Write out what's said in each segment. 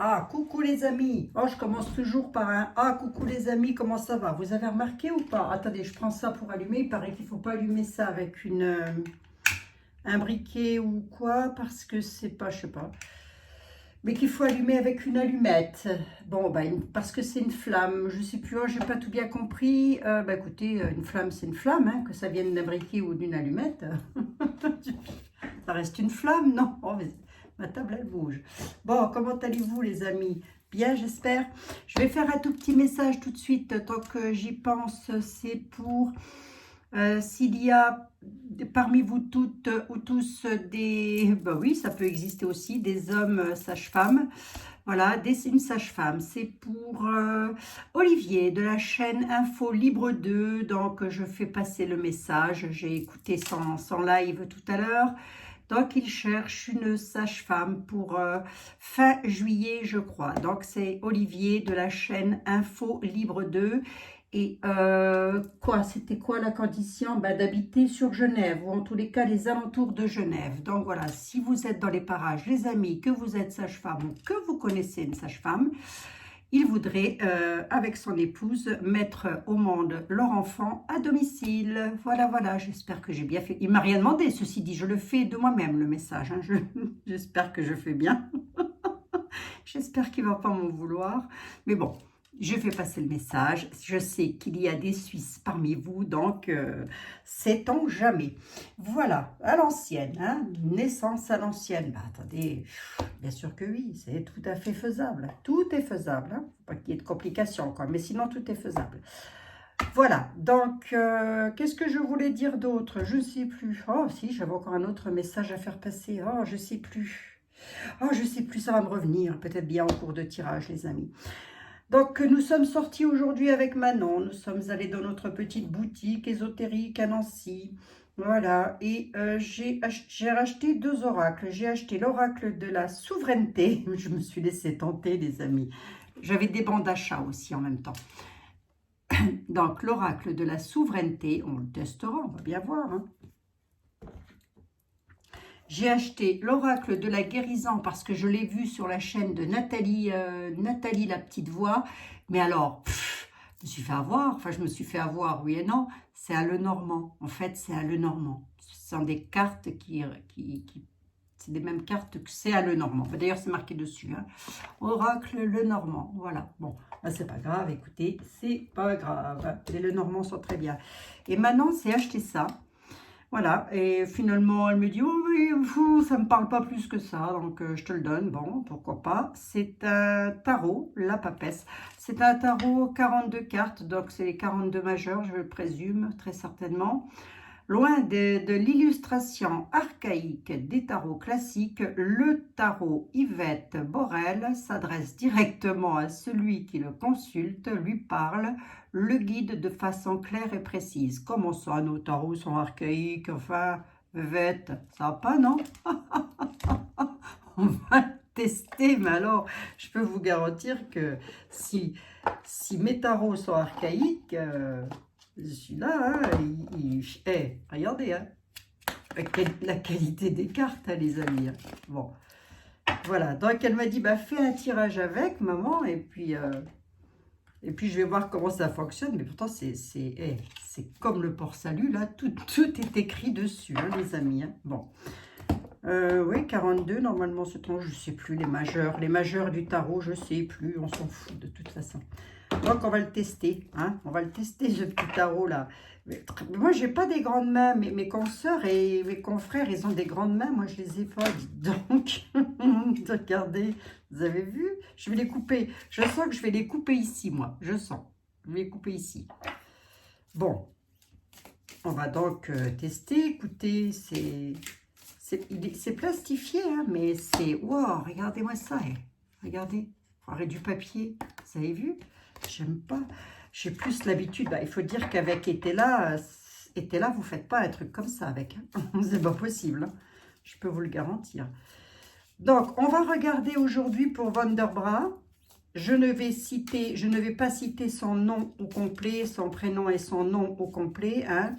Ah, coucou les amis. Oh, je commence toujours par un ah, coucou les amis, comment ça va? Vous avez remarqué ou pas? Attendez, je prends ça pour allumer. Il paraît qu'il ne faut pas allumer ça avec un briquet ou quoi, parce que c'est pas, je sais pas. Mais qu'il faut allumer avec une allumette. Bon, bah, parce que c'est une flamme. Je sais plus, oh, j'ai pas tout bien compris. Bah écoutez, une flamme, c'est une flamme, hein, que ça vienne d'un briquet ou d'une allumette. Ça reste une flamme, non? Oh, mais ma table, elle bouge. Bon, comment allez-vous, les amis? Bien, j'espère. Je vais faire un tout petit message tout de suite, tant que j'y pense. C'est pour s'il y a parmi vous toutes ou tous des... Ben oui, ça peut exister aussi, des hommes sages-femmes. Voilà, une sage-femme. C'est pour Olivier de la chaîne Info Libre 2. Donc, je fais passer le message. J'ai écouté son live tout à l'heure. Donc, il cherche une sage-femme pour fin juillet, je crois. Donc, c'est Olivier de la chaîne Info Libre 2. Et c'était quoi la condition? Ben, d'habiter sur Genève, ou en tous les cas, les alentours de Genève. Donc, voilà, si vous êtes dans les parages, les amis, que vous êtes sage-femme ou que vous connaissez une sage-femme, il voudrait, avec son épouse, mettre au monde leur enfant à domicile. Voilà, voilà, j'espère que j'ai bien fait. Il m'a rien demandé, ceci dit, je le fais de moi-même, le message. Hein. J'espère que je fais bien. J'espère qu'il ne va pas m'en vouloir. Mais bon, je fais passer le message. Je sais qu'il y a des Suisses parmi vous, donc sait-on jamais. Voilà, à l'ancienne, hein, naissance à l'ancienne. Bah, attendez, bien sûr que oui, c'est tout à fait faisable. Tout est faisable, hein. Faut pas qu'il y ait de complications, quoi, mais sinon tout est faisable. Voilà, donc qu'est-ce que je voulais dire d'autre? Je ne sais plus. Oh si, j'avais encore un autre message à faire passer. Oh, je ne sais plus. Oh, je ne sais plus, ça va me revenir, peut-être bien en cours de tirage, les amis. Donc, nous sommes sortis aujourd'hui avec Manon. Nous sommes allés dans notre petite boutique ésotérique à Nancy. Voilà, et j'ai racheté 2 oracles. J'ai acheté l'oracle de la souveraineté. Je me suis laissé tenter, les amis. J'avais des bons d'achat aussi en même temps. Donc, l'oracle de la souveraineté, on le testera, on va bien voir, hein. J'ai acheté l'oracle de la guérison parce que je l'ai vu sur la chaîne de Nathalie, Nathalie la petite voix. Mais alors, je me suis fait avoir, enfin je me suis fait avoir, oui et non, c'est à Lenormand. En fait, c'est à Lenormand. Ce sont des cartes c'est les mêmes cartes que c'est à Lenormand. D'ailleurs, c'est marqué dessus, hein. Oracle Lenormand, voilà. Bon, ben, c'est pas grave, écoutez, c'est pas grave. Les Lenormands sont très bien. Et maintenant, c'est acheté ça. Voilà, et finalement, elle me dit, oh oui, ça ne me parle pas plus que ça, donc je te le donne, bon, pourquoi pas. C'est un tarot, la papesse. C'est un tarot 42 cartes, donc c'est les 42 majeurs, je le présume, très certainement. Loin de l'illustration archaïque des tarots classiques, le tarot Yvette Borel s'adresse directement à celui qui le consulte, lui parle, le guide de façon claire et précise. Comment ça, nos tarots sont archaïques? Enfin, Yvette, ça va pas, non? On va le tester, mais alors, je peux vous garantir que si mes tarots sont archaïques... celui-là, hein, regardez, hein, la qualité des cartes, hein, les amis. Hein. Bon, voilà. Donc, elle m'a dit, bah, fais un tirage avec, maman, et puis je vais voir comment ça fonctionne. Mais pourtant, c'est comme le port-salut, là, tout est écrit dessus, hein, les amis. Hein. Bon, oui, 42, normalement, ce temps, je ne sais plus, les majeurs du tarot, je ne sais plus, on s'en fout de toute façon. Donc, on va le tester, hein. On va le tester, ce petit tarot-là. Moi, j'ai pas des grandes mains. Mes consoeurs et mes confrères, ils ont des grandes mains. Moi, je les ai pas, dites donc. Regardez, vous avez vu? Je vais les couper. Je sens que je vais les couper ici, moi. Je sens. Je vais les couper ici. Bon. On va donc tester. Écoutez, c'est plastifié, hein, mais c'est... Wow, regardez-moi ça. Regardez. Arrête du papier. Vous avez vu? J'aime pas. J'ai plus l'habitude. Bah, il faut dire qu'avec Etela, vous ne faites pas un truc comme ça avec. Hein. C'est pas possible. Hein. Je peux vous le garantir. Donc, on va regarder aujourd'hui pour Wonderbra. Je ne vais pas citer son nom au complet, son prénom et son nom au complet. Hein.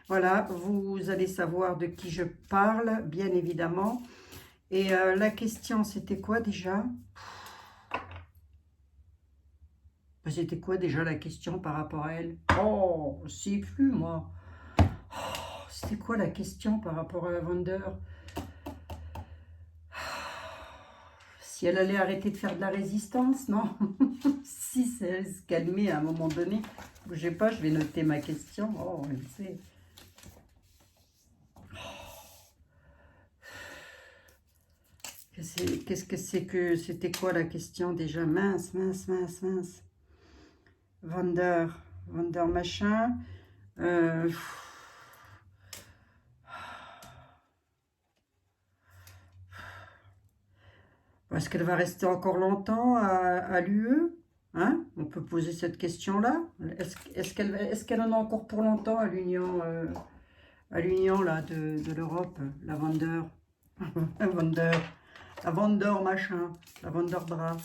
Voilà, vous allez savoir de qui je parle, bien évidemment. Et la question, c'était quoi déjà? C'était quoi déjà la question par rapport à elle? Oh, je sais plus moi. Oh, c'était quoi la question par rapport à la vendeur? Si elle allait arrêter de faire de la résistance, non? Si c'est elle se calmer à un moment donné. Bougez pas, je vais noter ma question. Oh, elle sait. Qu'est-ce que c'est que... C'était quoi la question déjà? Mince, mince, mince, mince. Vendeur. Vendeur machin. Euh... Est-ce qu'elle va rester encore longtemps à l'UE? Hein? On peut poser cette question-là. Est-ce qu'elle en a encore pour longtemps à l'union là de l'Europe, la vendeur, la vendeur, la vendeur machin, la vendeur bras.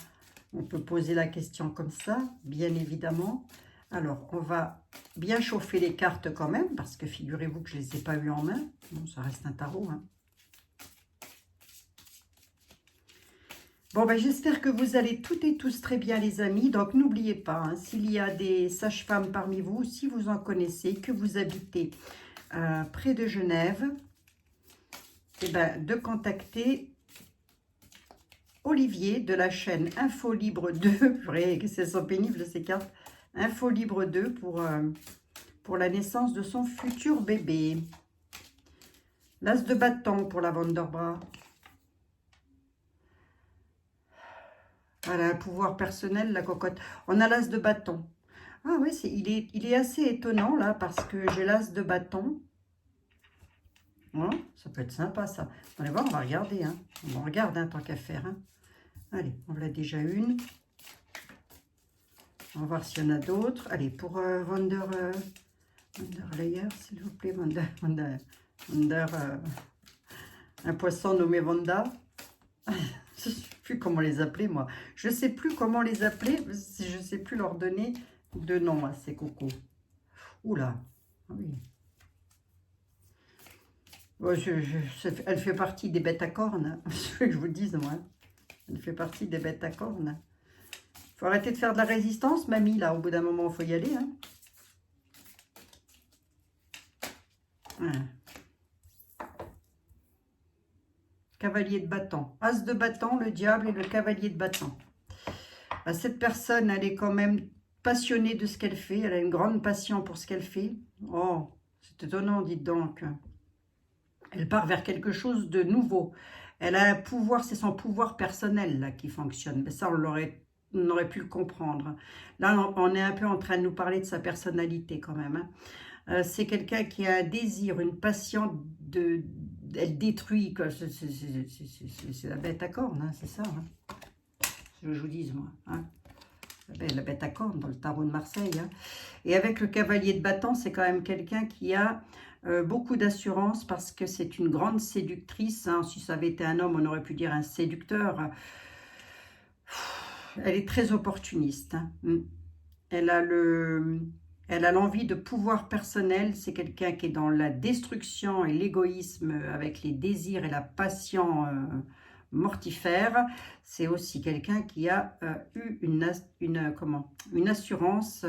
On peut poser la question comme ça, bien évidemment. Alors, on va bien chauffer les cartes quand même, parce que figurez-vous que je ne les ai pas eues en main. Bon, ça reste un tarot, hein. Bon, ben, j'espère que vous allez toutes et tous très bien, les amis. Donc, n'oubliez pas, hein, s'il y a des sages-femmes parmi vous, si vous en connaissez, que vous habitez près de Genève, eh ben, de contacter Olivier de la chaîne Info Libre 2. Vrai, que c'est sont pénibles ces cartes. Info Libre 2 pour la naissance de son futur bébé. L'as de bâton pour la Vanderbra. Voilà, un pouvoir personnel, la cocotte. On a l'as de bâton. Ah oui, il est assez étonnant là, parce que j'ai l'as de bâton. Hein, ça peut être sympa ça. On va voir, on va regarder. Hein. On regarde, hein, tant qu'à faire. Hein. Allez, on l'a déjà une. On va voir s'il y en a d'autres. Allez, pour Wanderlayer, s'il vous plaît. Un poisson nommé Wanda. Je ne sais plus comment les appeler, moi. Je ne sais plus comment les appeler. Je ne sais plus leur donner de nom à ces cocos. Oula. Ah oui. Ouais, elle fait partie des bêtes à cornes. Ce que je vous dise, moi. Elle fait partie des bêtes à cornes. Faut arrêter de faire de la résistance, mamie, là. Au bout d'un moment, il faut y aller. Hein. Voilà. Cavalier de bâton. As de bâton, le diable et le cavalier de bâton. Cette personne, elle est quand même passionnée de ce qu'elle fait. Elle a une grande passion pour ce qu'elle fait. Oh, c'est étonnant, dites donc. Elle part vers quelque chose de nouveau. Elle a un pouvoir, c'est son pouvoir personnel là qui fonctionne. Mais ça, on aurait pu le comprendre. Là, on est un peu en train de nous parler de sa personnalité quand même. Hein. C'est quelqu'un qui a un désir, une passion de... Elle détruit, c'est la bête à cornes, hein, c'est ça. Hein. C'est ce que je vous dis, moi. Hein. La bête à cornes dans le tarot de Marseille. Hein. Et avec le cavalier de bâton, c'est quand même quelqu'un qui a beaucoup d'assurance parce que c'est une grande séductrice. Hein. Si ça avait été un homme, on aurait pu dire un séducteur. Elle est très opportuniste. Hein. Elle a l'envie de pouvoir personnel. C'est quelqu'un qui est dans la destruction et l'égoïsme avec les désirs et la passion mortifère. C'est aussi quelqu'un qui a eu une assurance.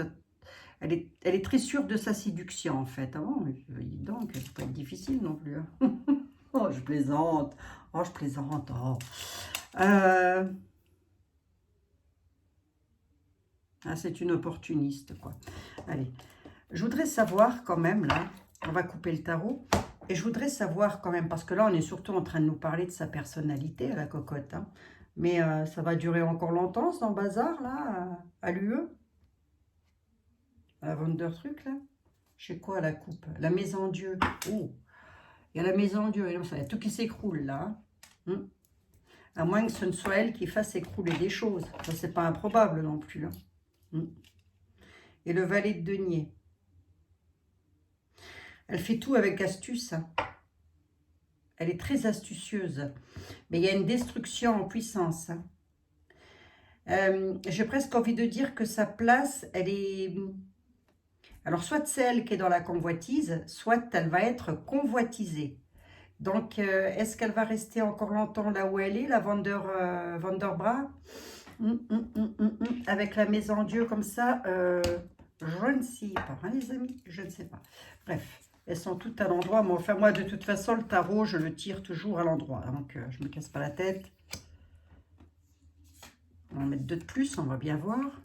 Elle est très sûre de sa séduction, en fait. Oh, dis donc, ça peut être difficile non plus. Hein. Oh, je plaisante. Oh, je plaisante. Oh. Ah, c'est une opportuniste, quoi. Allez, je voudrais savoir quand même, là, on va couper le tarot, et je voudrais savoir quand même, parce que là, on est surtout en train de nous parler de sa personnalité, à la cocotte, hein. Mais ça va durer encore longtemps, son bazar, là, à l'UE, à la vente de trucs, là. Je sais quoi, la coupe, la maison Dieu. Oh, il y a la maison Dieu, et il y a tout qui s'écroule, là. Hein. À moins que ce ne soit elle qui fasse écrouler des choses. Ça, c'est pas improbable non plus, hein. Et le valet de denier. Elle fait tout avec astuce. Hein. Elle est très astucieuse. Mais il y a une destruction en puissance. Hein. J'ai presque envie de dire que sa place, elle est... Alors, soit c'est elle qui est dans la convoitise, soit elle va être convoitisée. Donc, est-ce qu'elle va rester encore longtemps là où elle est, la Vanderbra? Avec la maison Dieu comme ça, je ne sais pas, hein, les amis, je ne sais pas. Bref, elles sont toutes à l'endroit. Mais enfin, moi, de toute façon, le tarot, je le tire toujours à l'endroit. Donc, je ne me casse pas la tête. On va en mettre deux de plus, on va bien voir.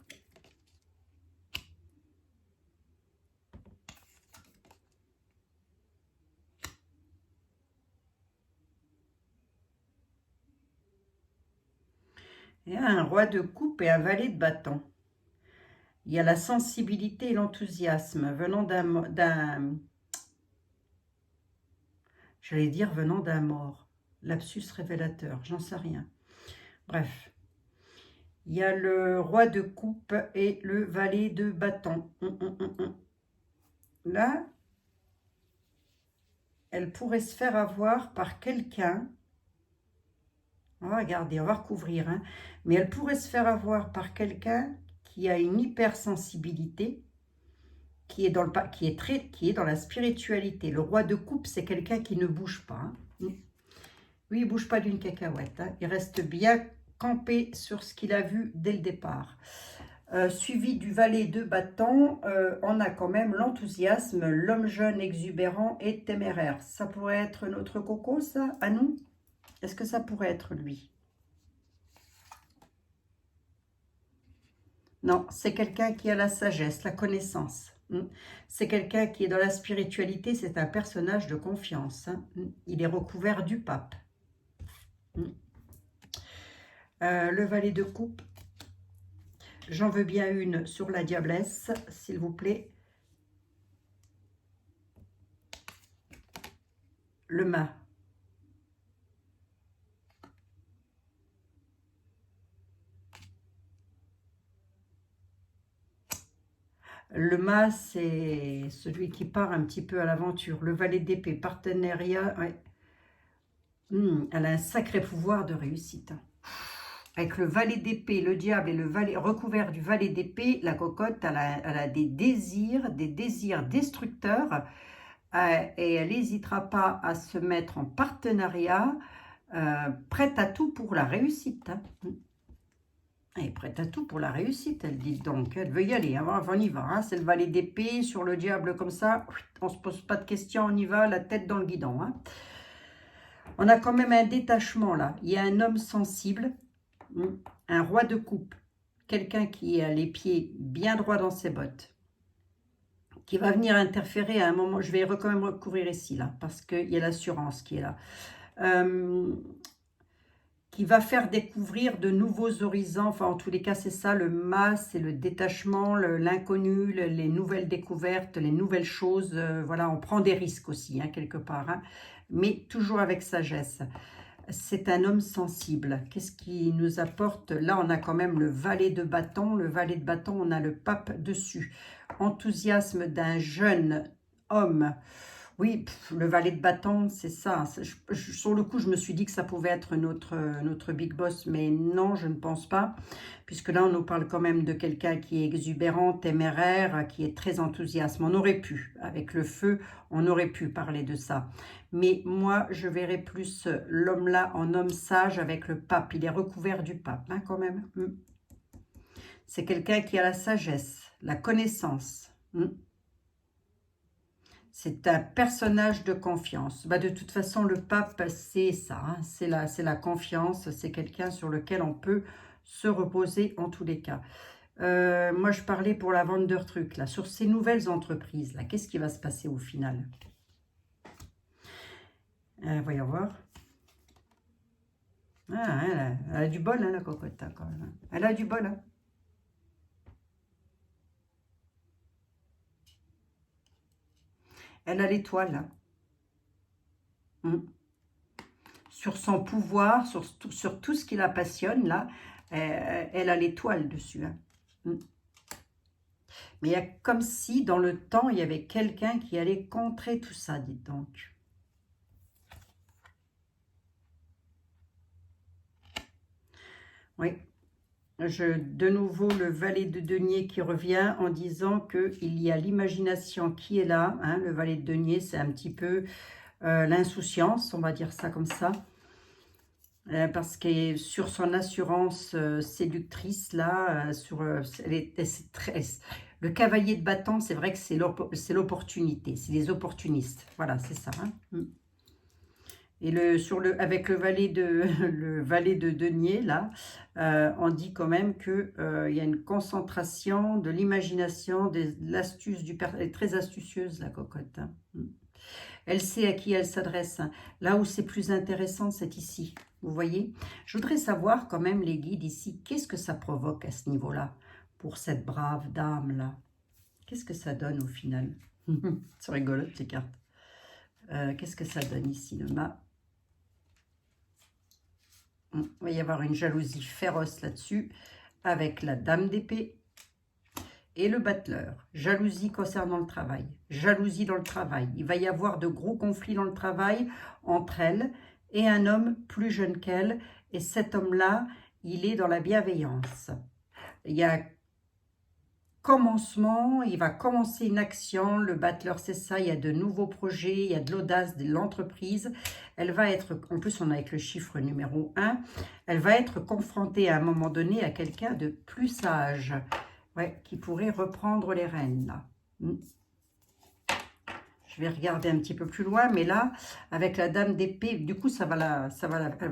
Il y a un roi de coupe et un valet de bâton. Il y a la sensibilité et l'enthousiasme venant j'allais dire venant d'un mort. Lapsus révélateur, j'en sais rien. Bref. Il y a le roi de coupe et le valet de bâton. Là, elle pourrait se faire avoir par quelqu'un. On va regarder, on va recouvrir. Hein, mais elle pourrait se faire avoir par quelqu'un qui a une hypersensibilité, qui est dans la spiritualité. Le roi de coupe, c'est quelqu'un qui ne bouge pas. Hein. Lui, il ne bouge pas d'une cacahuète. Hein. Il reste bien campé sur ce qu'il a vu dès le départ. Suivi du valet de bâton, on a quand même l'enthousiasme, l'homme jeune, exubérant et téméraire. Ça pourrait être notre coco, ça, à nous? Est-ce que ça pourrait être lui? Non, c'est quelqu'un qui a la sagesse, la connaissance. C'est quelqu'un qui est dans la spiritualité, c'est un personnage de confiance. Hein. Il est recouvert du pape. Le valet de coupe. J'en veux bien une sur la diablesse, s'il vous plaît. Le mât. Le mât, c'est celui qui part un petit peu à l'aventure. Le valet d'épée, partenariat. Ouais. Elle a un sacré pouvoir de réussite. Avec le valet d'épée, le diable et le valet recouvert du valet d'épée, la cocotte, elle a des désirs destructeurs. Et elle n'hésitera pas à se mettre en partenariat, prête à tout pour la réussite. Hein. Elle est prête à tout pour la réussite, elle dit donc. Elle veut y aller, hein, on y va. Hein. C'est le valet d'épée sur le diable comme ça. On ne se pose pas de questions, on y va, la tête dans le guidon. Hein. On a quand même un détachement là. Il y a un homme sensible, un roi de coupe, quelqu'un qui a les pieds bien droits dans ses bottes, qui va venir interférer à un moment. Je vais quand même recouvrir ici, là, parce qu'il y a l'assurance qui est là. Qui va faire découvrir de nouveaux horizons. Enfin, en tous les cas, c'est ça, le mât, c'est le détachement, l'inconnu, les nouvelles découvertes, les nouvelles choses. Voilà, on prend des risques aussi, hein, quelque part, hein, mais toujours avec sagesse. C'est un homme sensible. Qu'est-ce qui nous apporte? Là, on a quand même le valet de bâton. Le valet de bâton, on a le pape dessus. Enthousiasme d'un jeune homme. Oui, le valet de bâton, c'est ça. Sur le coup, je me suis dit que ça pouvait être notre big boss, mais non, je ne pense pas. Puisque là, on nous parle quand même de quelqu'un qui est exubérant, téméraire, qui est très enthousiaste. On aurait pu, avec le feu, on aurait pu parler de ça. Mais moi, je verrais plus l'homme là en homme sage avec le pape. Il est recouvert du pape, hein, quand même. C'est quelqu'un qui a la sagesse, la connaissance. C'est un personnage de confiance. Bah, de toute façon, le pape, c'est ça. Hein, c'est la confiance. C'est quelqu'un sur lequel on peut se reposer en tous les cas. Moi, je parlais pour la vente de trucs, là, sur ces nouvelles entreprises, là. Qu'est-ce qui va se passer au final? Voyons voir. Ah, elle a du bol, hein, la cocotte, hein, quand même. Elle a du bol, hein. Elle a l'étoile. Sur son pouvoir, sur tout ce qui la passionne, là, elle a l'étoile dessus. Hein. Mais il y a comme si, dans le temps, il y avait quelqu'un qui allait contrer tout ça, dites donc. Oui. De nouveau, le valet de denier qui revient en disant qu'il y a l'imagination qui est là. Hein, le valet de denier, c'est un petit peu l'insouciance, on va dire ça comme ça. Parce que sur son assurance séductrice, là, c'est le cavalier de bâton, c'est vrai que c'est l'opportunité, c'est les opportunistes. Voilà, c'est ça. Hein. Et avec le valet le valet de denier, là, on dit quand même qu'il y a une concentration de l'imagination, de l'astuce, elle est très astucieuse, la cocotte. Hein. Elle sait à qui elle s'adresse. Là où c'est plus intéressant, c'est ici. Vous voyez? Je voudrais savoir quand même, les guides ici, qu'est-ce que ça provoque à ce niveau-là pour cette brave dame-là? Qu'est-ce que ça donne au final? C'est rigolo, ces cartes. Qu'est-ce que ça donne ici, le mât? Il va y avoir une jalousie féroce là-dessus, avec la dame d'épée et le battleur. Jalousie concernant le travail. Jalousie dans le travail. Il va y avoir de gros conflits dans le travail entre elle et un homme plus jeune qu'elle. Et cet homme-là, il est dans la bienveillance. Il y a commencement, il va commencer une action. Le battleur, c'est ça. Il y a de nouveaux projets, il y a de l'audace, de l'entreprise. Elle va être, en plus on a avec le chiffre numéro 1, elle va être confrontée à un moment donné à quelqu'un de plus sage. Ouais, qui pourrait reprendre les rênes, là. Je vais regarder un petit peu plus loin, mais là, avec la dame d'épée, du coup, elle va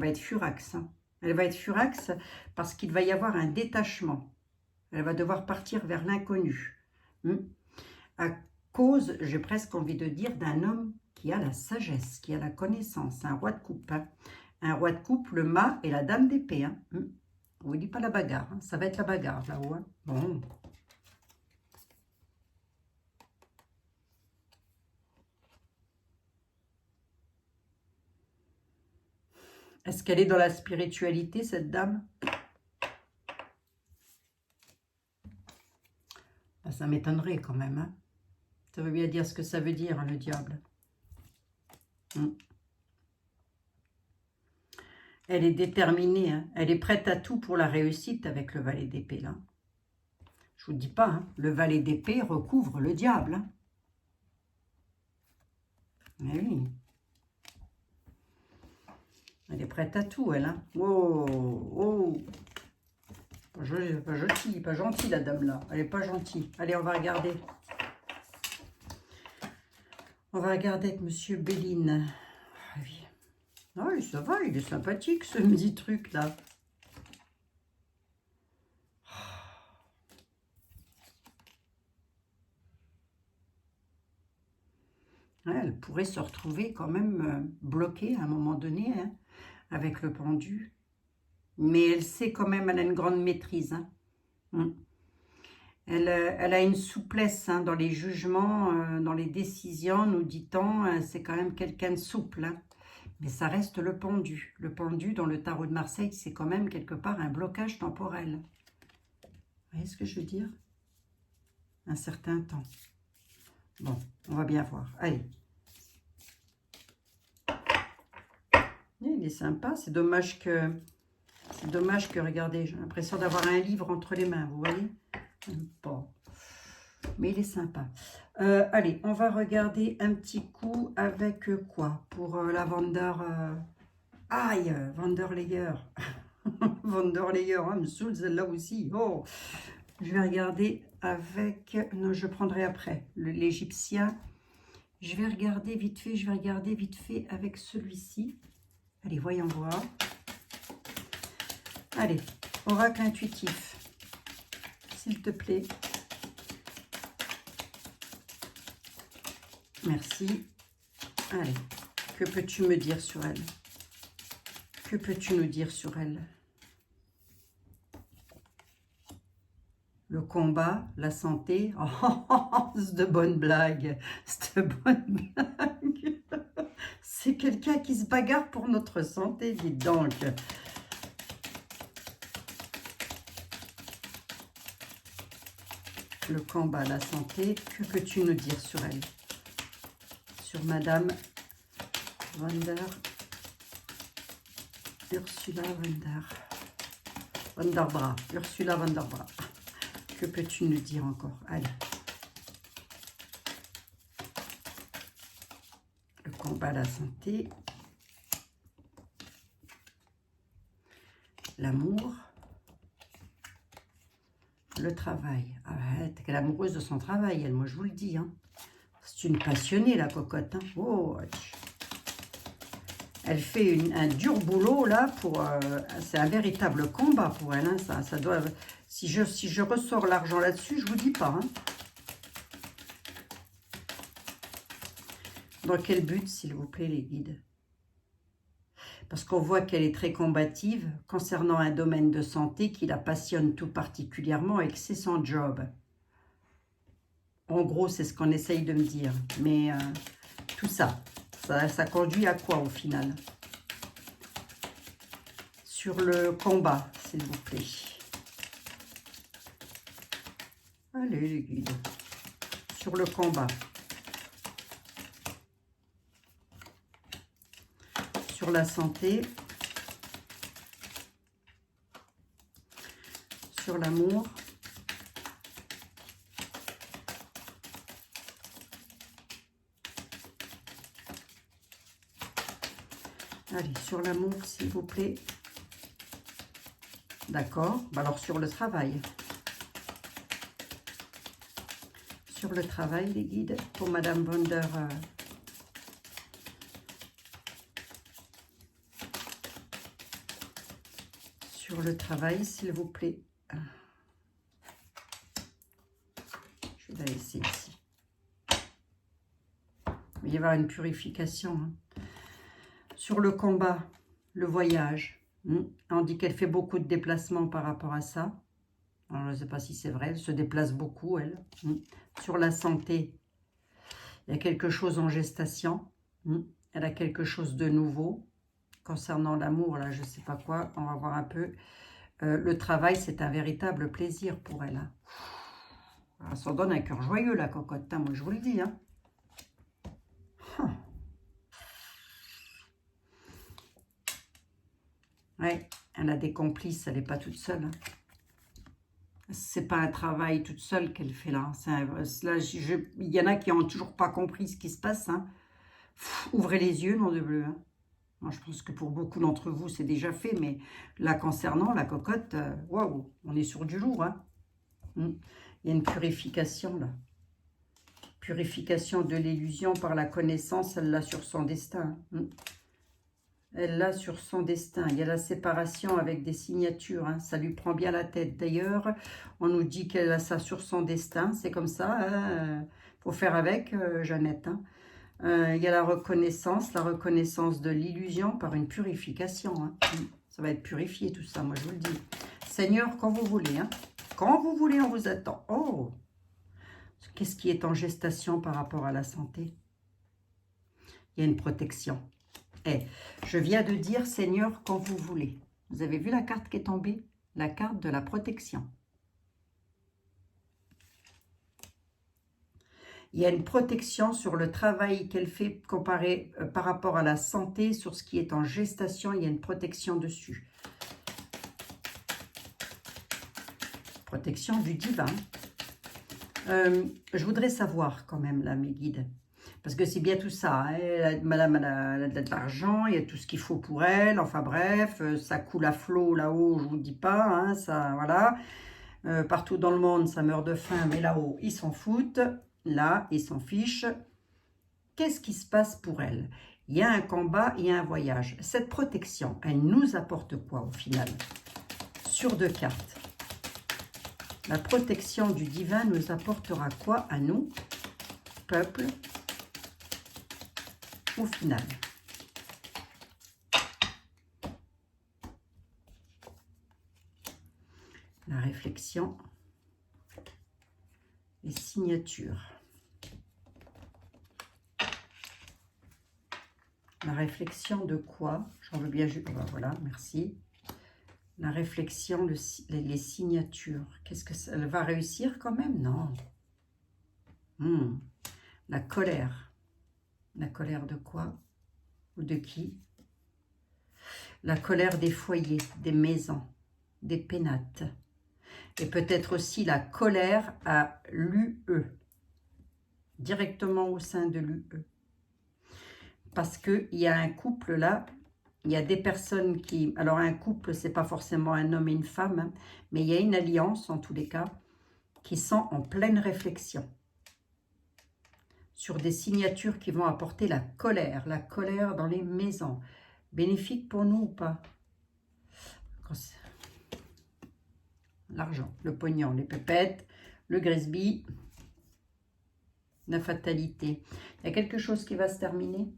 être furax. Hein. Elle va être furax parce qu'il va y avoir un détachement. Elle va devoir partir vers l'inconnu. À cause, j'ai presque envie de dire, d'un homme qui a la sagesse, qui a la connaissance, un roi de coupe. Hein. Un roi de coupe, le mât et la dame d'épée. Hein. On ne dit pas la bagarre, hein. Ça va être la bagarre là-haut. Hein. Bon. Est-ce qu'elle est dans la spiritualité, cette dame? Ben, ça m'étonnerait quand même. Hein. Ça veut bien dire ce que ça veut dire, hein, le diable. Elle est déterminée. Hein. Elle est prête à tout pour la réussite avec le valet d'épée, là. Je vous dis pas, hein, le valet d'épée recouvre le diable. Hein. Mais oui. Elle est prête à tout, elle. Hein. Oh, oh. Pas gentille, la dame, là. Elle est pas gentille. Allez, on va regarder. On va regarder avec Monsieur Béline. Ah, oui. Ah, ça va, il est sympathique, ce petit truc, là. Elle pourrait se retrouver quand même bloquée à un moment donné, hein, avec le pendu. Mais elle sait quand même, elle a une grande maîtrise. Hein. Elle a une souplesse hein, dans les jugements, dans les décisions, nous dit-on. C'est quand même quelqu'un de souple. Hein. Mais ça reste le pendu. Le pendu, dans le tarot de Marseille, c'est quand même quelque part un blocage temporel. Vous voyez ce que je veux dire? Un certain temps. Bon, on va bien voir. Allez. Il est sympa. C'est dommage que, regardez, j'ai l'impression d'avoir un livre entre les mains, vous voyez? Bon. Mais il est sympa. Allez, on va regarder un petit coup avec quoi? Pour la Wander... Aïe, Wanderleyer. Wanderleyer, hein, me saoule celle-là aussi. Oh, je vais regarder avec... Non, je prendrai après. L'Égyptien. Je vais regarder vite fait avec celui-ci. Allez, voyons voir. Allez, oracle intuitif. S'il te plaît. Merci. Allez, que peux-tu me dire sur elle? Que peux-tu nous dire sur elle? Le combat, la santé. Oh, c'est de bonnes blagues. C'est de bonnes blagues. C'est quelqu'un qui se bagarre pour notre santé, dites donc. Le combat, la santé. Que peux-tu nous dire sur elle? Sur Madame Ursula Vanderbra. Ursula Vanderbra. Que peux-tu nous dire encore? Allez. Le combat, la santé. l'amour. Le travail. Ah, elle est amoureuse de son travail, elle, moi je vous le dis. Hein. C'est une passionnée, la cocotte. Hein. Oh, elle fait un dur boulot, là, pour... c'est un véritable combat pour elle. Hein, ça doit... Si je ressors l'argent là-dessus, je vous dis pas. Hein. Dans quel but, s'il vous plaît, les guides? Parce qu'on voit qu'elle est très combative concernant un domaine de santé qui la passionne tout particulièrement et que c'est son job. En gros, c'est ce qu'on essaye de me dire. Mais tout ça conduit à quoi au final? Sur le combat, s'il vous plaît. Allez, les guides. Sur le combat. Sur la santé, sur l'amour, allez, sur l'amour, s'il vous plaît. D'accord, alors sur le travail. Sur le travail, les guides, pour Madame Wonder. Sur le travail, s'il vous plaît. Je vais la laisser ici. Il va y avoir une purification. Hein. Sur le combat, le voyage. On dit qu'elle fait beaucoup de déplacements par rapport à ça. Alors, je ne sais pas si c'est vrai. Elle se déplace beaucoup, elle. Sur la santé, il y a quelque chose en gestation. Elle a quelque chose de nouveau. Concernant l'amour, là, je ne sais pas quoi, on va voir un peu. Le travail, c'est un véritable plaisir pour elle. Hein. Elle s'en donne un cœur joyeux, la cocotte, hein, moi je vous le dis. Hein. Ouais, elle a des complices, elle n'est pas toute seule. Hein. C'est pas un travail toute seule qu'elle fait là. Là il y en a qui n'ont toujours pas compris ce qui se passe. Hein. Ouvrez les yeux, nom de bleu. Hein. Moi, je pense que pour beaucoup d'entre vous, c'est déjà fait, mais là, concernant la cocotte, waouh, on est sur du lourd. Hein. Il y a une purification, là. Purification de l'illusion par la connaissance, elle l'a sur son destin. Elle l'a sur son destin. Il y a la séparation avec des signatures. Hein. Ça lui prend bien la tête. D'ailleurs, on nous dit qu'elle a ça sur son destin. C'est comme ça. Faut faire avec, Jeannette. Hein. Il y a la reconnaissance de l'illusion par une purification. Hein. Ça va être purifié tout ça, moi je vous le dis. Seigneur, quand vous voulez. Hein. Quand vous voulez, on vous attend. Oh! Qu'est-ce qui est en gestation par rapport à la santé? Il y a une protection. Je viens de dire, Seigneur, quand vous voulez. Vous avez vu la carte qui est tombée? La carte de la protection. Il y a une protection sur le travail qu'elle fait comparé par rapport à la santé, sur ce qui est en gestation, il y a une protection dessus. Protection du divin. Je voudrais savoir quand même, là, mes guides, parce que c'est bien tout ça. Hein. Madame a de l'argent, il y a tout ce qu'il faut pour elle, enfin bref, ça coule à flot là-haut, je ne vous dis pas, hein, ça, voilà. Partout dans le monde, ça meurt de faim, mais là-haut, ils s'en foutent. Là, ils s'en fichent. Qu'est-ce qui se passe pour elle? Il y a un combat, il y a un voyage. Cette protection, elle nous apporte quoi au final? Sur 2 cartes. La protection du divin nous apportera quoi à nous, peuple, au final? La réflexion, les signatures. La réflexion de quoi? J'en veux bien... Voilà, merci. La réflexion, les signatures. Qu'est-ce que ça... Elle va réussir quand même? Non. La colère. La colère de quoi? Ou de qui? La colère des foyers, des maisons, des pénates. Et peut-être aussi la colère à l'UE. Directement au sein de l'UE. Parce qu'il y a un couple là, Il y a des personnes qui... Alors, un couple, c'est pas forcément un homme et une femme, hein, mais il y a une alliance, en tous les cas, qui sont en pleine réflexion sur des signatures qui vont apporter la colère dans les maisons. Bénéfique pour nous ou pas? L'argent, le pognon, les pépettes, le Grisby, la fatalité. Il y a quelque chose qui va se terminer.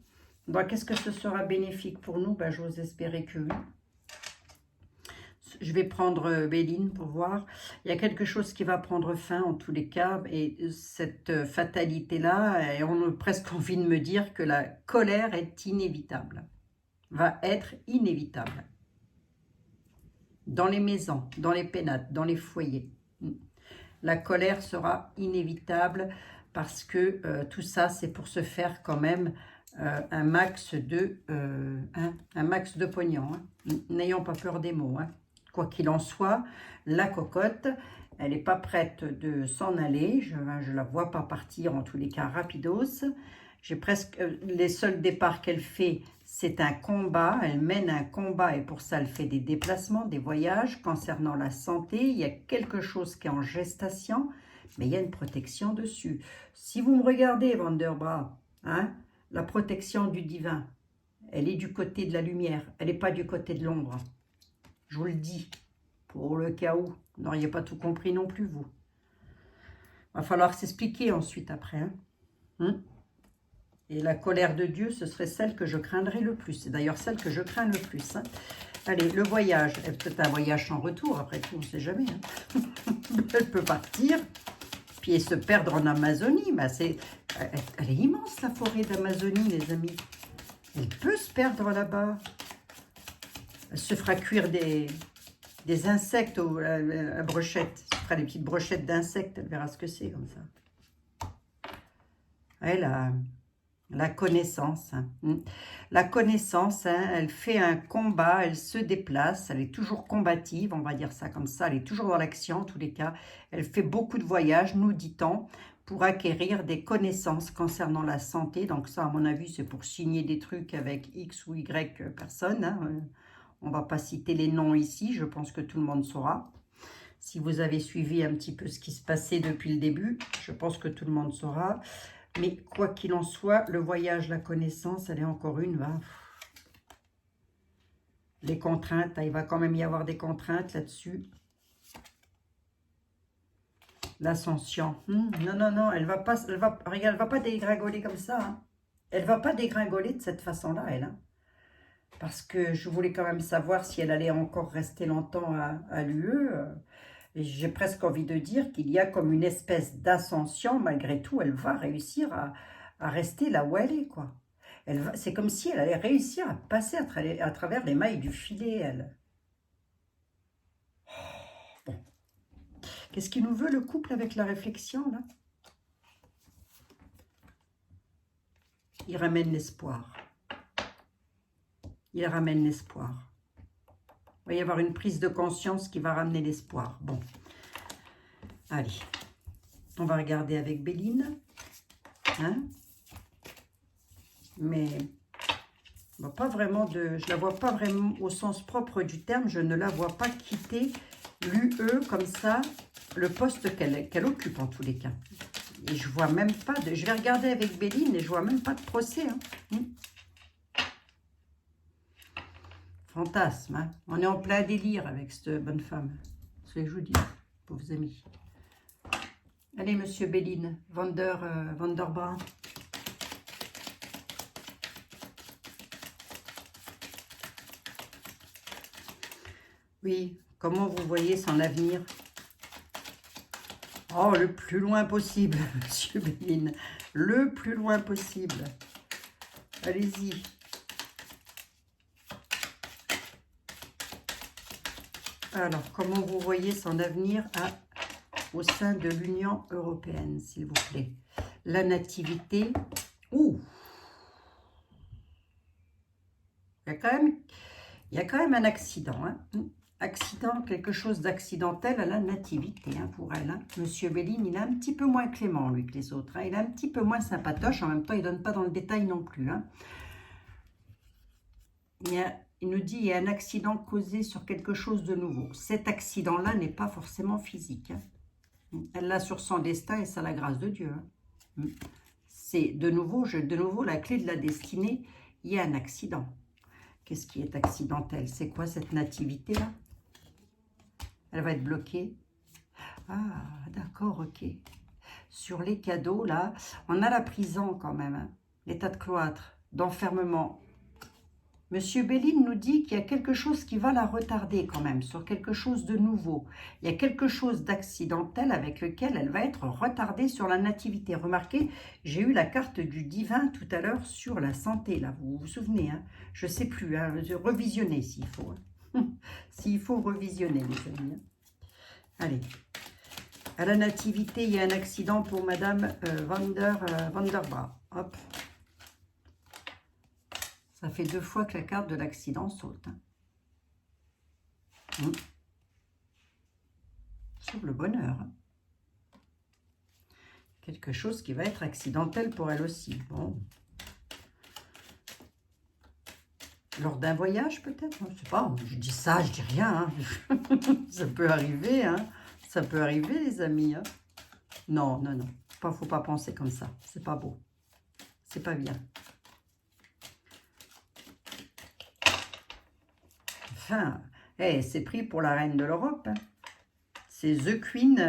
Bon, qu'est-ce que ce sera bénéfique pour nous? Ben, j'ose espérer que oui. Je vais prendre Béline pour voir. Il y a quelque chose qui va prendre fin en tous les cas. Et cette fatalité-là, on a presque envie de me dire que la colère est inévitable. Va être inévitable. Dans les maisons, dans les pénates, dans les foyers. La colère sera inévitable parce que tout ça, c'est pour se faire quand même un max de pognon. Hein. N'ayons pas peur des mots. Hein. Quoi qu'il en soit, la cocotte, elle n'est pas prête de s'en aller. Je ne la vois pas partir, en tous les cas, rapidos. J'ai presque... les seuls départs qu'elle fait, c'est un combat. Elle mène un combat et pour ça, elle fait des déplacements, des voyages. Concernant la santé, il y a quelque chose qui est en gestation, mais il y a une protection dessus. Si vous me regardez, Vanderbra, hein, la protection du divin, elle est du côté de la lumière. Elle n'est pas du côté de l'ombre. Je vous le dis, pour le cas où. Vous n'auriez pas tout compris non plus, vous. Il va falloir s'expliquer ensuite après. Hein. Et la colère de Dieu, ce serait celle que je craindrais le plus. C'est d'ailleurs celle que je crains le plus. Hein. Allez, le voyage. Peut-être un voyage sans retour, après tout, on ne sait jamais. Hein. Elle peut partir, puis se perdre en Amazonie. Mais elle est immense, la forêt d'Amazonie, les amis. Elle peut se perdre là-bas. Elle se fera cuire des insectes à brochette. Elle se fera des petites brochettes d'insectes. Elle verra ce que c'est comme ça. Elle a la connaissance. Hein. La connaissance, hein, elle fait un combat, elle se déplace. Elle est toujours combative, on va dire ça comme ça. Elle est toujours dans l'action, en tous les cas. Elle fait beaucoup de voyages, nous dit-on, pour acquérir des connaissances concernant la santé. Donc ça, à mon avis, c'est pour signer des trucs avec X ou Y personnes. Hein. On ne va pas citer les noms ici, je pense que tout le monde saura. Si vous avez suivi un petit peu ce qui se passait depuis le début, je pense que tout le monde saura. Mais quoi qu'il en soit, le voyage, la connaissance, elle est encore une. Va. Les contraintes, il va quand même y avoir des contraintes là-dessus. L'ascension. Non, elle va pas dégringoler comme ça. Hein. Elle va pas dégringoler de cette façon-là, elle. Hein. Parce que je voulais quand même savoir si elle allait encore rester longtemps à l'UE. J'ai presque envie de dire qu'il y a comme une espèce d'ascension. Malgré tout, elle va réussir à rester là où elle est, quoi. C'est comme si elle allait réussir à passer à travers les mailles du filet, elle. Bon. Qu'est-ce qu'il nous veut, le couple, avec la réflexion, là? Il ramène l'espoir. Il ramène l'espoir. Il va y avoir une prise de conscience qui va ramener l'espoir. Bon. Allez. On va regarder avec Béline. Hein? Mais pas vraiment je la vois pas vraiment au sens propre du terme. Je ne la vois pas quitter l'UE comme ça, le poste qu'elle occupe en tous les cas. Et je vois même pas de... Je vais regarder avec Béline et je vois même pas de procès. Hein. Fantasme, hein. On est en plein délire avec cette bonne femme. C'est ce que je vous dis, pauvres amis. Allez, monsieur Béline, Vanderbra. Oui, comment vous voyez son avenir? Oh, le plus loin possible, monsieur Béline. Le plus loin possible. Allez-y. Alors, comment vous voyez son avenir au sein de l'Union européenne, s'il vous plaît? La nativité. Ouh! Il y a quand même un accident. Hein? Accident, quelque chose d'accidentel à la nativité hein, pour elle. Hein? Monsieur Béline, il est un petit peu moins clément, lui, que les autres. Hein? Il est un petit peu moins sympatoche. En même temps, il ne donne pas dans le détail non plus. Hein? Il y a il nous dit il y a un accident causé sur quelque chose de nouveau. Cet accident-là n'est pas forcément physique. Hein. Elle l'a sur son destin et c'est la grâce de Dieu. Hein. C'est de nouveau la clé de la destinée. Il y a un accident. Qu'est-ce qui est accidentel? C'est quoi cette nativité-là? Elle va être bloquée. Ah, d'accord, ok. Sur les cadeaux, là, on a la prison quand même. Hein. L'état de cloître, d'enfermement. Monsieur Béline nous dit qu'il y a quelque chose qui va la retarder quand même, sur quelque chose de nouveau. Il y a quelque chose d'accidentel avec lequel elle va être retardée sur la nativité. Remarquez, j'ai eu la carte du divin tout à l'heure sur la santé, là, vous vous souvenez, hein? Je ne sais plus, hein, revisionner s'il faut. Hein. S'il faut revisionner, les amis. Hein. Allez, à la nativité, il y a un accident pour Madame Vanderbra. Hop. Ça fait 2 fois que la carte de l'accident saute. Hein. Sur le bonheur. Hein. Quelque chose qui va être accidentel pour elle aussi. Bon. Lors d'un voyage, peut-être? Je ne sais pas. Je dis ça, je dis rien. Hein. Ça peut arriver. Hein. Ça peut arriver, les amis. Hein. Non, non, non. Faut pas penser comme ça. C'est pas beau. C'est pas bien. Enfin, hey, c'est pris pour la reine de l'Europe. Hein. C'est The Queen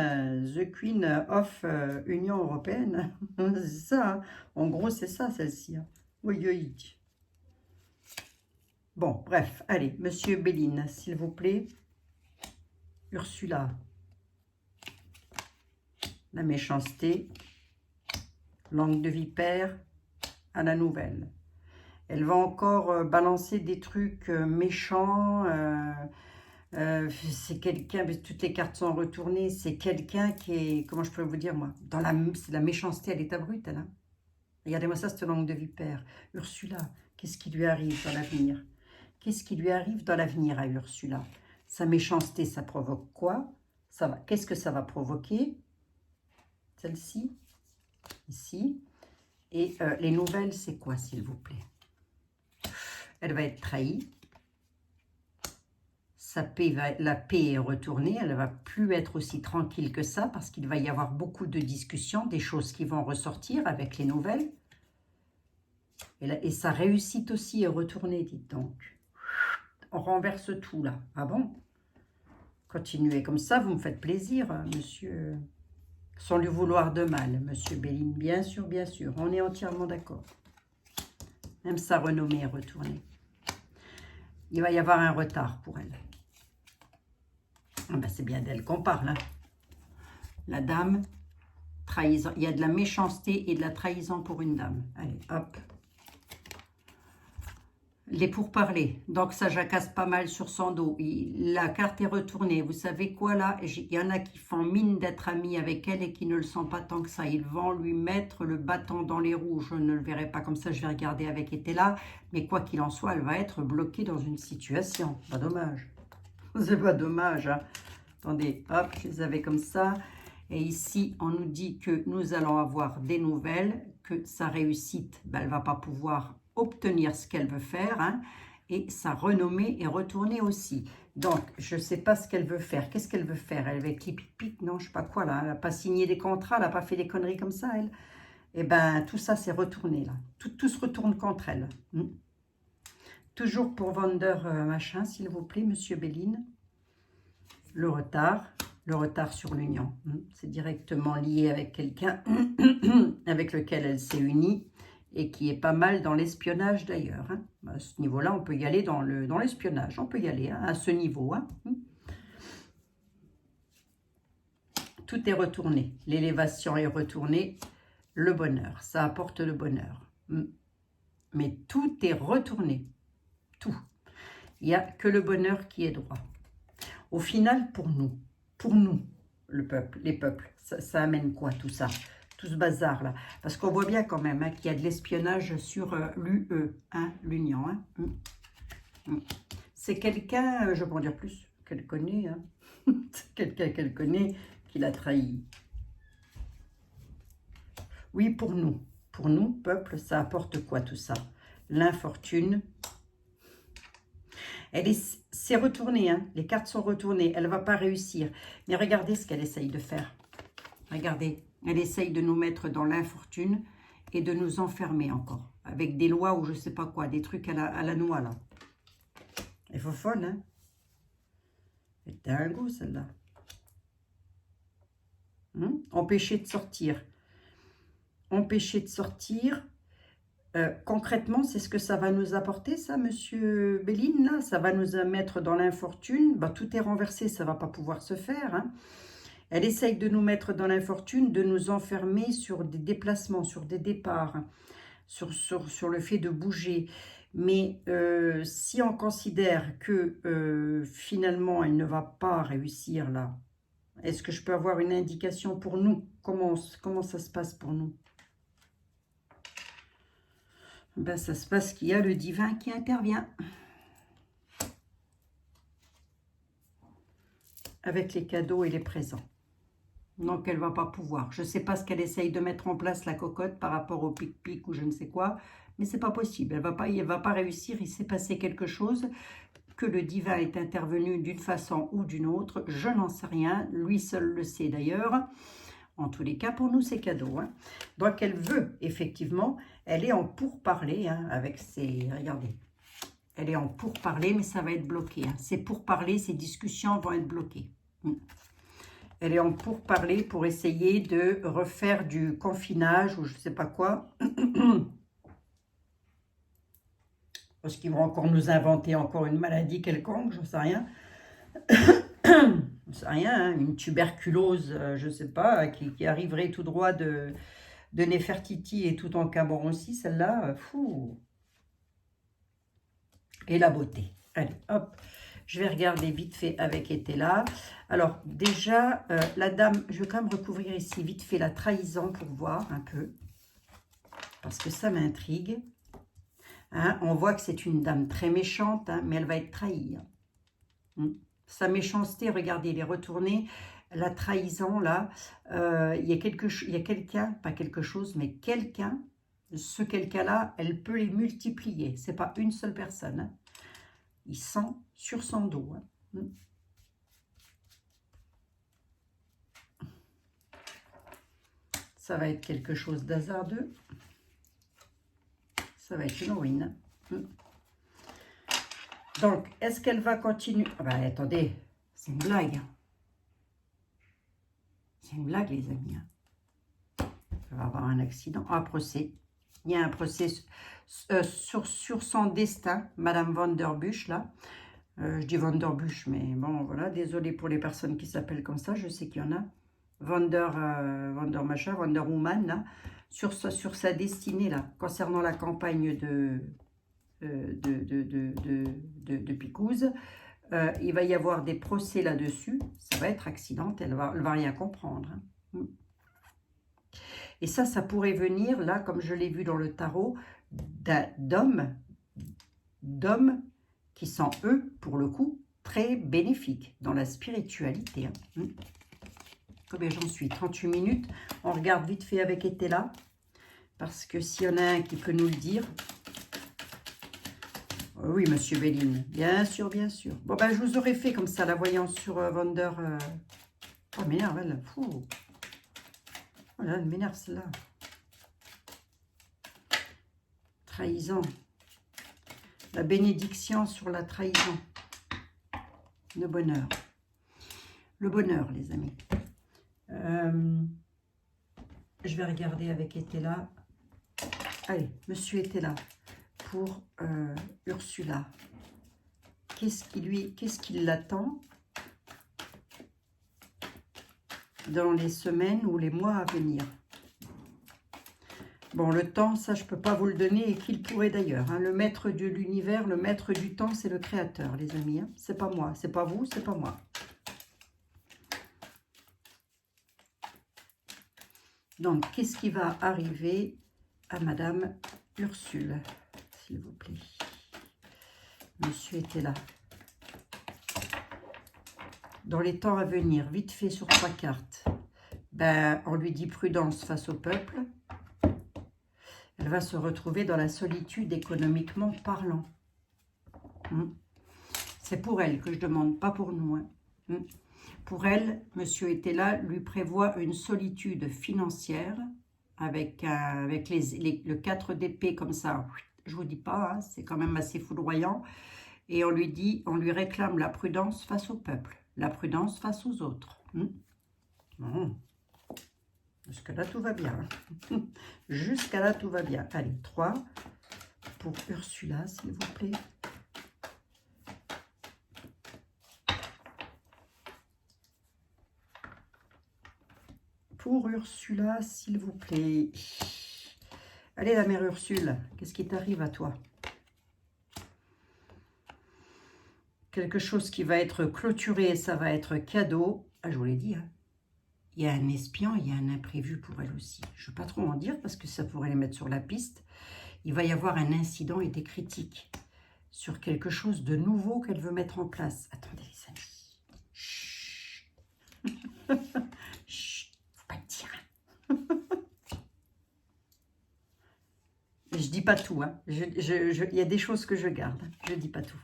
of Union Européenne. C'est ça. Hein. En gros, c'est ça, celle-ci. Hein. Oui, oui. Bon, bref. Allez, Monsieur Béline, s'il vous plaît. Ursula. La méchanceté. Langue de vipère à la nouvelle. Elle va encore balancer des trucs méchants. C'est quelqu'un, toutes les cartes sont retournées. C'est quelqu'un qui est, comment je peux vous dire moi, c'est la méchanceté à l'état brut. Elle, hein. Regardez-moi ça, cette langue de vipère. Ursula, qu'est-ce qui lui arrive dans l'avenir? Qu'est-ce qui lui arrive dans l'avenir à Ursula? Sa méchanceté, ça provoque quoi? Qu'est-ce que ça va provoquer? Celle-ci, ici. Et les nouvelles, c'est quoi, s'il vous plaît? Elle va être trahie. La paix est retournée. Elle ne va plus être aussi tranquille que ça parce qu'il va y avoir beaucoup de discussions, des choses qui vont ressortir avec les nouvelles. Et sa réussite aussi est retournée, dites donc. On renverse tout là. Ah bon? Continuez comme ça, vous me faites plaisir, monsieur. Sans lui vouloir de mal, monsieur Béline. Bien sûr, on est entièrement d'accord. Même sa renommée est retournée. Il va y avoir un retard pour elle. Ah ben, c'est bien d'elle qu'on parle. Hein. La dame, trahison. Il y a de la méchanceté et de la trahison pour une dame. Allez, hop. Les pourparlers. Donc ça jacasse pas mal sur son dos. La carte est retournée. Vous savez quoi là? Il y en a qui font mine d'être amis avec elle et qui ne le sont pas tant que ça. Ils vont lui mettre le bâton dans les roues. Je ne le verrai pas comme ça. Je vais regarder avec Etela. Mais quoi qu'il en soit, elle va être bloquée dans une situation. Pas dommage. C'est pas dommage. Hein. Attendez, hop, je les avais comme ça. Et ici, on nous dit que nous allons avoir des nouvelles, que sa réussite, ben, elle ne va pas pouvoir obtenir ce qu'elle veut faire. Hein, et sa renommée est retournée aussi. Donc, je ne sais pas ce qu'elle veut faire. Qu'est-ce qu'elle veut faire? Elle va clip-pic, non, je ne sais pas quoi là. Elle n'a pas signé des contrats, elle n'a pas fait des conneries comme ça, elle. Et bien, tout ça, c'est retourné là. Tout se retourne contre elle. Toujours pour Vander machin, s'il vous plaît, monsieur Béline. Le retard sur l'union. C'est directement lié avec quelqu'un avec lequel elle s'est unie et qui est pas mal dans l'espionnage d'ailleurs. Hein. À ce niveau-là, on peut y aller dans l'espionnage. On peut y aller hein, à ce niveau. Hein. Tout est retourné. L'élévation est retournée. Le bonheur, ça apporte le bonheur. Mais tout est retourné. Tout. Il n'y a que le bonheur qui est droit. Au final, pour nous, le peuple, les peuples, ça amène quoi tout ça? Tout ce bazar-là. Parce qu'on voit bien quand même hein, qu'il y a de l'espionnage sur l'UE, hein, l'Union. Hein. C'est quelqu'un, je peux en dire plus, qu'elle connaît. Hein. C'est quelqu'un qu'elle connaît qui l'a trahi. Oui, pour nous, peuple, ça apporte quoi tout ça? L'infortune. C'est retourné, hein. Les cartes sont retournées. Elle ne va pas réussir. Mais regardez ce qu'elle essaye de faire. Regardez, elle essaye de nous mettre dans l'infortune et de nous enfermer encore. Avec des lois ou je ne sais pas quoi, des trucs à la noix, là. Elle est folle, hein. Elle est dingo, celle-là. Empêcher de sortir. Empêcher de sortir. Concrètement, c'est ce que ça va nous apporter, ça, monsieur Béline, là. Ça va nous mettre dans l'infortune. Bah, tout est renversé, ça ne va pas pouvoir se faire, hein. Elle essaye de nous mettre dans l'infortune, de nous enfermer sur des déplacements, sur des départs, sur le fait de bouger. Mais si on considère que finalement, elle ne va pas réussir là, est-ce que je peux avoir une indication pour nous? Comment ça se passe pour nous? Ben, ça se passe qu'il y a le divin qui intervient. Avec les cadeaux et les présents. Donc, elle ne va pas pouvoir. Je ne sais pas ce qu'elle essaye de mettre en place, la cocotte, par rapport au pic-pic ou je ne sais quoi. Mais ce n'est pas possible. Elle ne va pas réussir. Il s'est passé quelque chose, que le divin est intervenu d'une façon ou d'une autre. Je n'en sais rien. Lui seul le sait d'ailleurs. En tous les cas, pour nous, c'est cadeau. Hein. Donc, elle veut, effectivement, elle est en pourparler hein, avec ses... Regardez. Elle est en pourparler, mais ça va être bloqué. Hein. Ces pourparlers, ces discussions vont être bloquées. Elle est en pourparler pour essayer de refaire du confinage ou je ne sais pas quoi. Parce qu'ils vont encore nous inventer encore une maladie quelconque, je ne sais rien. Je sais rien, hein, une tuberculose, je ne sais pas, qui arriverait tout droit de Néfertiti et tout en Cameroun aussi, celle-là, fou. Et la beauté. Allez, hop, je vais regarder vite fait avec Etela. Alors, déjà, la dame, je vais quand même recouvrir ici vite fait la trahison pour voir un peu, parce que ça m'intrigue. Hein, on voit que c'est une dame très méchante, hein, mais elle va être trahie. Sa méchanceté, regardez, elle est retournée. La trahison, là, il y a quelqu'un, pas quelque chose, mais quelqu'un, ce quelqu'un-là, elle peut les multiplier. Ce n'est pas une seule personne. Hein. Il sent sur son dos. Hein. Ça va être quelque chose d'hasardeux. Ça va être une ruine. Donc, est-ce qu'elle va continuer? Ah ben, attendez, c'est une blague. C'est une blague, les amis. Elle va avoir un accident. Un procès. Il y a un procès sur son destin, Madame Van Der Busch, là. Je dis Van Der Busch, mais bon, voilà. Désolée pour les personnes qui s'appellent comme ça. Je sais qu'il y en a. Van der machin, Wonder Woman, là. Sur sa destinée, là. Concernant la campagne de Picouze. Il va y avoir des procès là-dessus. Ça va être accidentel. Elle va rien comprendre. Hein. Et ça pourrait venir, là, comme je l'ai vu dans le tarot, d'hommes qui sont, eux, pour le coup, très bénéfiques dans la spiritualité. Hein. Combien j'en suis? 38 minutes. On regarde vite fait avec Etela. Parce que s'il y en a un qui peut nous le dire... Oui, monsieur Béline. Bien sûr, bien sûr. Bon, ben, je vous aurais fait comme ça, la voyance sur Wonder... Oh, m'énerve, elle. Fou. Oh là, elle m'énerve, celle-là. Trahison. La bénédiction sur la trahison. Le bonheur. Le bonheur, les amis. Je vais regarder avec Etela. Allez, monsieur Etela. Pour Ursula. Qu'est-ce qui l'attend dans les semaines ou les mois à venir? Bon, le temps, ça, je ne peux pas vous le donner et qu'il pourrait d'ailleurs. Hein. Le maître de l'univers, le maître du temps, c'est le créateur, les amis. Hein. C'est pas moi, c'est pas vous, c'est pas moi. Donc, qu'est-ce qui va arriver à Madame Ursule, s'il vous plaît? Monsieur était là. Dans les temps à venir, vite fait sur 3 cartes, ben, on lui dit prudence face au peuple. Elle va se retrouver dans la solitude économiquement parlant. C'est pour elle que je demande, pas pour nous. Hein. Pour elle, monsieur était là, lui prévoit une solitude financière avec le 4 d'épée comme ça. Je vous dis pas, hein, c'est quand même assez foudroyant. Et on lui dit, on lui réclame la prudence face au peuple, la prudence face aux autres. Bon. Jusqu'à là, tout va bien. Jusqu'à là, tout va bien. Allez, 3 pour Ursula, s'il vous plaît. Pour Ursula, s'il vous plaît. Allez, la mère Ursule, qu'est-ce qui t'arrive à toi? Quelque chose qui va être clôturé, ça va être cadeau. Ah, je vous l'ai dit, hein. Il y a un espion, il y a un imprévu pour elle aussi. Je ne veux pas trop en dire parce que ça pourrait les mettre sur la piste. Il va y avoir un incident et des critiques sur quelque chose de nouveau qu'elle veut mettre en place. Attendez les amis. Chut. Chut. Faut pas le dire. Je dis pas tout. Hein. Il y a des choses que je garde. Je dis pas tout.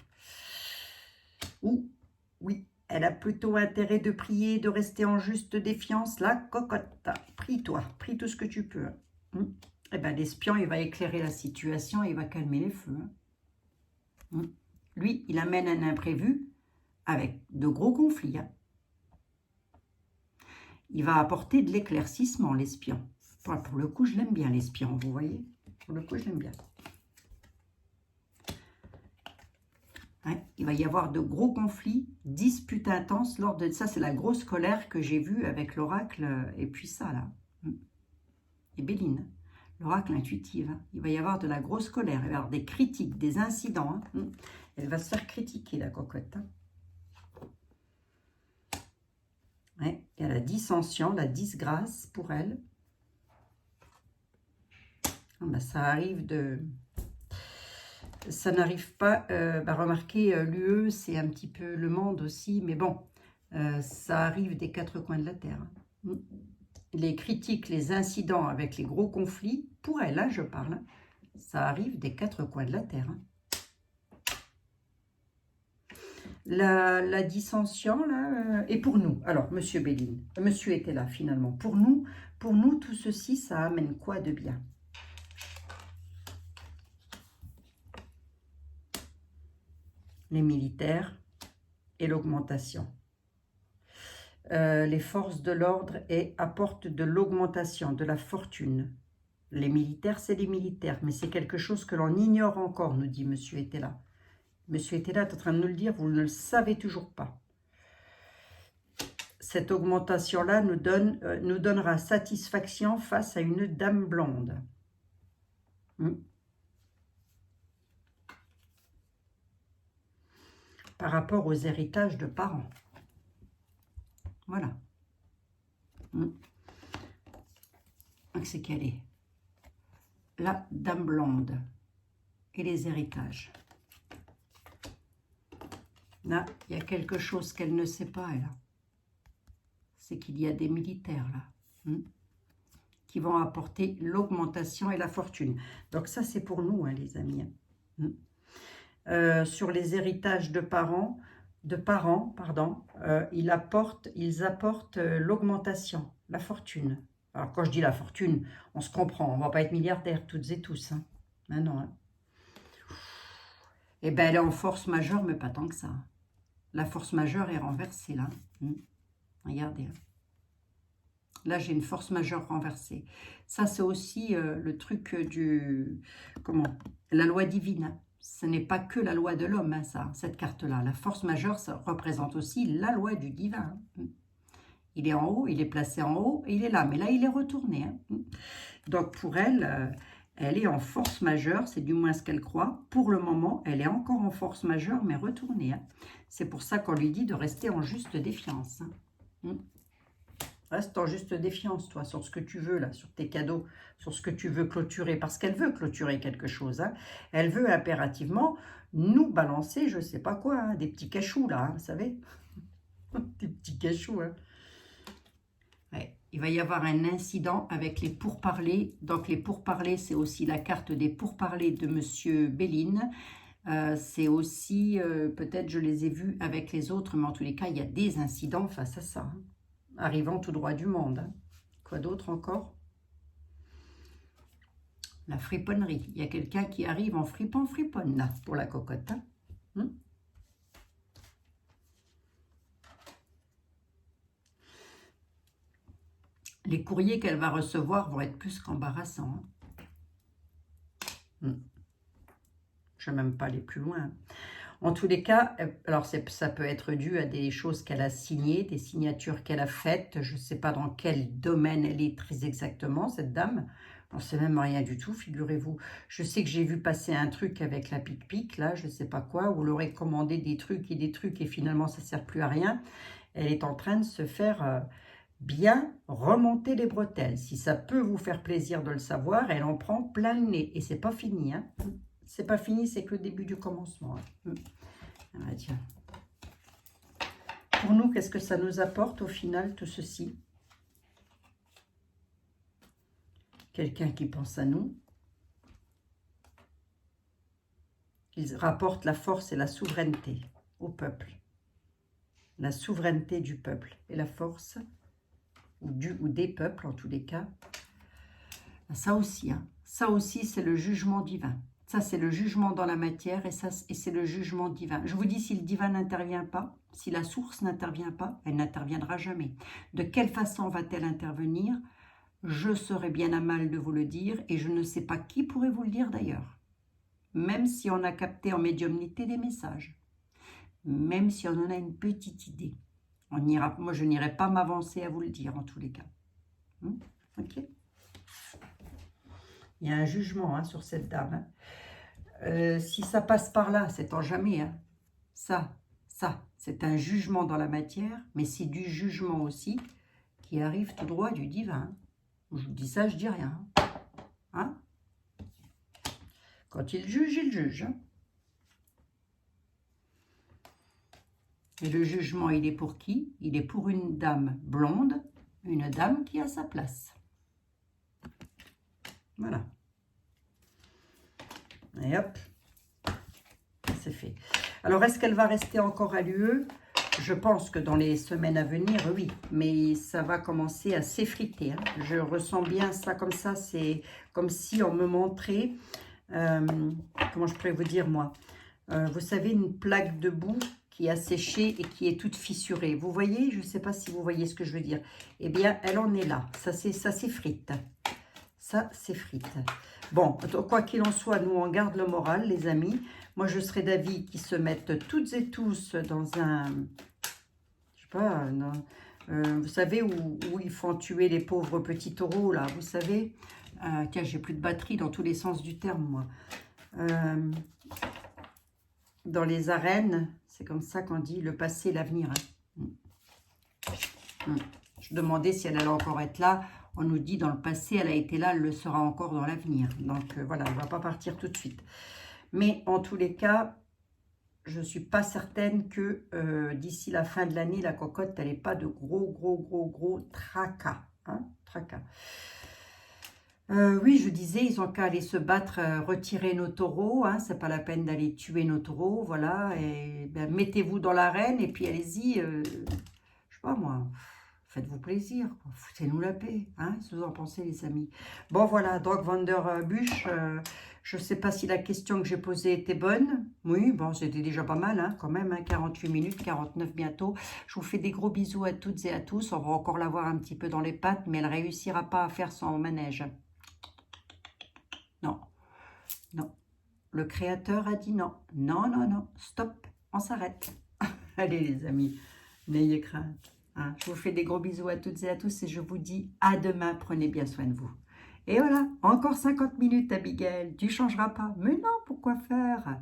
Ou, oui. Elle a plutôt intérêt de prier, de rester en juste défiance. La cocotte, prie-toi, prie tout ce que tu peux. Eh bien, l'espion, il va éclairer la situation et il va calmer les feux. Lui, il amène un imprévu avec de gros conflits. Hein. Il va apporter de l'éclaircissement, l'espion. Pour le coup, je l'aime bien, l'espion, vous voyez. Pour le coup, je l'aime bien. Hein, il va y avoir de gros conflits, disputes intenses lors de... Ça, c'est la grosse colère que j'ai vue avec l'oracle et puis ça, là. Et Béline, l'oracle intuitive. Hein. Il va y avoir de la grosse colère, il va y avoir des critiques, des incidents. Hein. Elle va se faire critiquer, la cocotte. Hein. Ouais, il y a la dissension, la disgrâce pour elle. Ah ben, ça arrive de... Ça n'arrive pas, remarquez, l'UE, c'est un petit peu le monde aussi, mais bon, ça arrive des 4 coins de la Terre. Hein. Les critiques, les incidents avec les gros conflits, pour elle, là, je parle, hein, ça arrive des 4 coins de la Terre. Hein. La dissension, là, et pour nous, alors, monsieur Béline, monsieur était là, finalement, pour nous, tout ceci, ça amène quoi de bien? Les militaires et l'augmentation. Les forces de l'ordre et apportent de l'augmentation, de la fortune. Les militaires, c'est les militaires, mais c'est quelque chose que l'on ignore encore, nous dit monsieur Etela. Monsieur Etela est en train de nous le dire, vous ne le savez toujours pas. Cette augmentation-là nous donnera satisfaction face à une dame blonde. Par rapport aux héritages de parents. Voilà. C'est qu'elle est la dame blonde et les héritages. Là, il y a quelque chose qu'elle ne sait pas, elle. C'est qu'il y a des militaires, là, qui vont apporter l'augmentation et la fortune. Donc ça, c'est pour nous, hein, les amis. Sur les héritages de parents, ils apportent l'augmentation, la fortune. Alors, quand je dis la fortune, on se comprend, on ne va pas être milliardaire toutes et tous. Hein. Ah non. Hein. Eh bien, elle est en force majeure, mais pas tant que ça. La force majeure est renversée, là. Regardez. Hein. Là, j'ai une force majeure renversée. Ça, c'est aussi le truc du... la loi divine. Hein. Ce n'est pas que la loi de l'homme, hein, ça, cette carte-là. La force majeure, ça représente aussi la loi du divin. Hein. Il est en haut, il est placé en haut, et il est là. Mais là, il est retourné. Hein. Donc, pour elle, elle est en force majeure, c'est du moins ce qu'elle croit. Pour le moment, elle est encore en force majeure, mais retournée. Hein. C'est pour ça qu'on lui dit de rester en juste défiance. Hein. Reste en juste défiance, toi, sur ce que tu veux, là, sur tes cadeaux, sur ce que tu veux clôturer, parce qu'elle veut clôturer quelque chose. Hein. Elle veut impérativement nous balancer, je ne sais pas quoi, hein, des petits cachous, là, hein, vous savez. Des petits cachous, hein. Ouais. Il va y avoir un incident avec les pourparlers. Donc, les pourparlers, c'est aussi la carte des pourparlers de monsieur Béline. C'est aussi, peut-être je les ai vus avec les autres, mais en tous les cas, il y a des incidents face à ça, hein, arrivant tout droit du monde. Hein. Quoi d'autre encore? La friponnerie. Il y a quelqu'un qui arrive en friponne, là, pour la cocotte. Hein. Les courriers qu'elle va recevoir vont être plus qu'embarrassants. Hein. Je ne vais même pas aller plus loin. En tous les cas, alors ça peut être dû à des choses qu'elle a signées, des signatures qu'elle a faites. Je ne sais pas dans quel domaine elle est très exactement, cette dame. On ne sait même rien du tout, figurez-vous. Je sais que j'ai vu passer un truc avec la pic-pic, là, je ne sais pas quoi, où elle aurait commandé des trucs et finalement ça ne sert plus à rien. Elle est en train de se faire bien remonter les bretelles. Si ça peut vous faire plaisir de le savoir, elle en prend plein le nez. Et c'est pas fini, hein. C'est pas fini, c'est que le début du commencement. Hein. Ah, tiens. Pour nous, qu'est-ce que ça nous apporte au final, tout ceci? Quelqu'un qui pense à nous. Il rapporte la force et la souveraineté au peuple. La souveraineté du peuple et la force, ou des peuples en tous les cas. Ça aussi, hein. Ça aussi, c'est le jugement divin. Ça, c'est le jugement dans la matière et c'est le jugement divin. Je vous dis, si le divin n'intervient pas, si la source n'intervient pas, elle n'interviendra jamais. De quelle façon va-t-elle intervenir? Je serais bien à mal de vous le dire et je ne sais pas qui pourrait vous le dire d'ailleurs. Même si on a capté en médiumnité des messages. Même si on en a une petite idée. Moi, je n'irai pas m'avancer à vous le dire en tous les cas. Ok. Il y a un jugement hein, sur cette dame. Hein. Si ça passe par là, c'est en jamais. Hein. Ça, c'est un jugement dans la matière, mais c'est du jugement aussi qui arrive tout droit du divin. Je vous dis ça, je dis rien. Hein? Quand il juge, il juge. Hein. Et le jugement, il est pour qui? Il est pour une dame blonde, une dame qui a sa place. Voilà. Et hop, c'est fait. Alors, est-ce qu'elle va rester encore à l'UE? Je pense que dans les semaines à venir, oui. Mais ça va commencer à s'effriter. Hein. Je ressens bien ça comme ça. C'est comme si on me montrait, comment je pourrais vous dire moi, vous savez, une plaque de boue qui a séché et qui est toute fissurée. Vous voyez? Je ne sais pas si vous voyez ce que je veux dire. Eh bien, elle en est là. Ça s'effrite. Ça s'effrite. Bon, quoi qu'il en soit, nous, on garde le moral, les amis. Moi, je serais d'avis qu'ils se mettent toutes et tous dans un... Je sais pas, vous savez, où ils font tuer les pauvres petits taureaux, là, vous savez. Tiens, j'ai plus de batterie dans tous les sens du terme, moi. Dans les arènes, c'est comme ça qu'on dit le passé, l'avenir. Hein. Je demandais si elle allait encore être là. On nous dit dans le passé, elle a été là, elle le sera encore dans l'avenir. Donc voilà, elle ne va pas partir tout de suite. Mais en tous les cas, je ne suis pas certaine que d'ici la fin de l'année, la cocotte, elle n'ait pas de gros tracas. Hein, tracas. Oui, je disais, ils ont qu'à aller se battre, retirer nos taureaux. Hein, c'est pas la peine d'aller tuer nos taureaux. Voilà. Et ben, mettez-vous dans l'arène et puis allez-y. Je sais pas moi. Faites-vous plaisir. Foutez-nous la paix. Hein, ce que vous en pensez, les amis. Bon, voilà. Doc Vanderbush. Je ne sais pas si la question que j'ai posée était bonne. Oui, bon, c'était déjà pas mal, hein, quand même. Hein, 48 minutes, 49 bientôt. Je vous fais des gros bisous à toutes et à tous. On va encore l'avoir un petit peu dans les pattes, mais elle ne réussira pas à faire son manège. Non, non. Le créateur a dit non. Non, stop, on s'arrête. Allez les amis, n'ayez crainte. Hein. Je vous fais des gros bisous à toutes et à tous et je vous dis à demain, prenez bien soin de vous. Et voilà, encore 50 minutes Abigail, tu ne changeras pas. Mais non, pourquoi faire?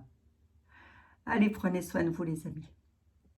Allez, prenez soin de vous les amis.